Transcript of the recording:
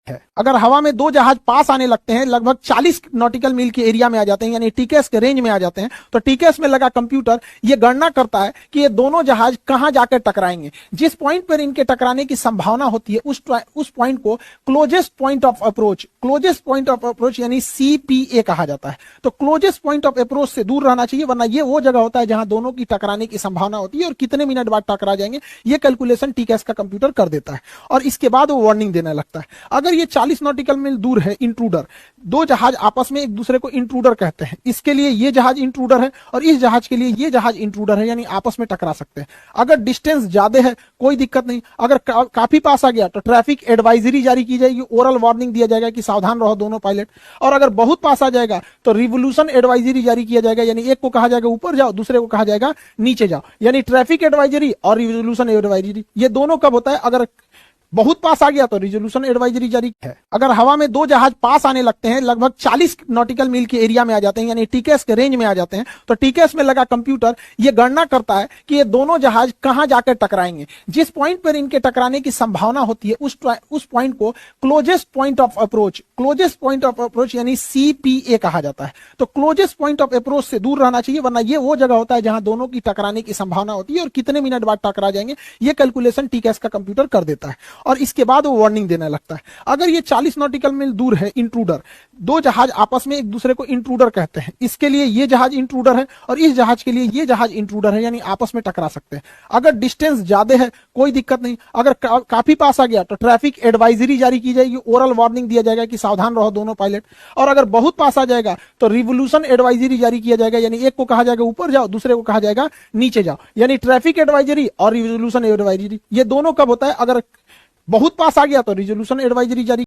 है। अगर हवा में दो जहाज पास आने लगते हैं, लगभग 40 नॉटिकल मील के एरिया में आ जाते हैं, यानी टीकेएस के रेंज में आ जाते हैं, तो टीकेएस में लगा कंप्यूटर ये गणना करता है कि ये दोनों जहाज कहां जाकर टकराएंगे। जिस पॉइंट पर इनके टकराने की संभावना होती है उस पॉइंट को क्लोजेस्ट पॉइंट ऑफ अप्रोच यानी सीपीए कहा जाता है। तो क्लोजेस्ट पॉइंट ऑफ अप्रोच से दूर रहना चाहिए, वरना ये वो जगह होता है जहां दोनों की टकराने की संभावना होती है और कितने मिनट बाद टकरा जाएंगे ये कैलकुलेशन टीकेएस का कंप्यूटर कर देता है और इसके बाद वो वार्निंग देने लगता है। अगर ये 40 नॉटिकल मील दूर है इंट्रूडर, दो जहाज आपस में एक दूसरे को इंट्रूडर कहते हैं, इसके लिए ये जहाज इंट्रूडर है और इस जहाज के लिए ये जहाज इंट्रूडर है, यानी आपस में टकरा सकते हैं। अगर डिस्टेंस ज्यादा है कोई दिक्कत नहीं, अगर काफी पास आ गया तो ट्रैफिक एडवाइजरी जारी की जाएगी, ओरल वार्निंग दिया जाएगा कि सावधान रहो दोनों पायलट, और अगर बहुत पास आ जाएगा तो रिवोल्यूशन एडवाइजरी जारी किया जाएगा, यानी एक को कहा जाएगा ऊपर जाओ, दूसरे को कहा जाएगा नीचे जाओ। यानी ट्रैफिक एडवाइजरी और रिवोल्यूशन एडवाइजरी ये दोनों कब होता है? अगर बहुत पास आ गया तो रिजोल्यूशन एडवाइजरी जारी है। अगर हवा में दो जहाज पास आने लगते हैं, लगभग 40 नॉटिकल मील के एरिया में आ जाते हैं, यानी टीकेएस के रेंज में आ जाते हैं, तो टीकेएस में लगा कंप्यूटर ये गणना करता है कि ये दोनों जहाज कहां जाकर टकराएंगे। जिस पॉइंट पर इनके टकराने की संभावना होती है उस पॉइंट को क्लोजेस्ट पॉइंट ऑफ अप्रोच यानी सीपीए कहा जाता है। तो क्लोजेस्ट पॉइंट ऑफ अप्रोच से दूर रहना चाहिए, वरना ये वो जगह होता है जहां दोनों की टकराने की संभावना होती है और कितने मिनट बाद टकरा जाएंगे ये कैलकुलेशन टीकेएस का कंप्यूटर कर देता है और इसके बाद वो वार्निंग देने लगता है। अगर ये 40 नॉटिकल मील दूर है इंट्रूडर, दो जहाज आपस में एक दूसरे को इंट्रूडर कहते हैं, इसके लिए ये जहाज इंट्रूडर है और इस जहाज के लिए ये जहाज इंट्रूडर है, यानी आपस में टकरा सकते हैं। अगर डिस्टेंस ज्यादा है कोई दिक्कत नहीं, अगर काफी पास आ गया तो ट्रैफिक एडवाइजरी जारी की जाएगी, ओरल वार्निंग दिया जाएगा कि सावधान रहो दोनों पायलट, और अगर बहुत पास आ जाएगा तो रिवोल्यूशन एडवाइजरी जारी किया जाएगा, यानी एक को कहा जाएगा ऊपर जाओ, दूसरे को कहा जाएगा नीचे जाओ। यानी ट्रैफिक एडवाइजरी और रिवोल्यूशन एडवाइजरी ये दोनों कब होता है? अगर बहुत पास आ गया तो रिजोल्यूशन एडवाइजरी जारी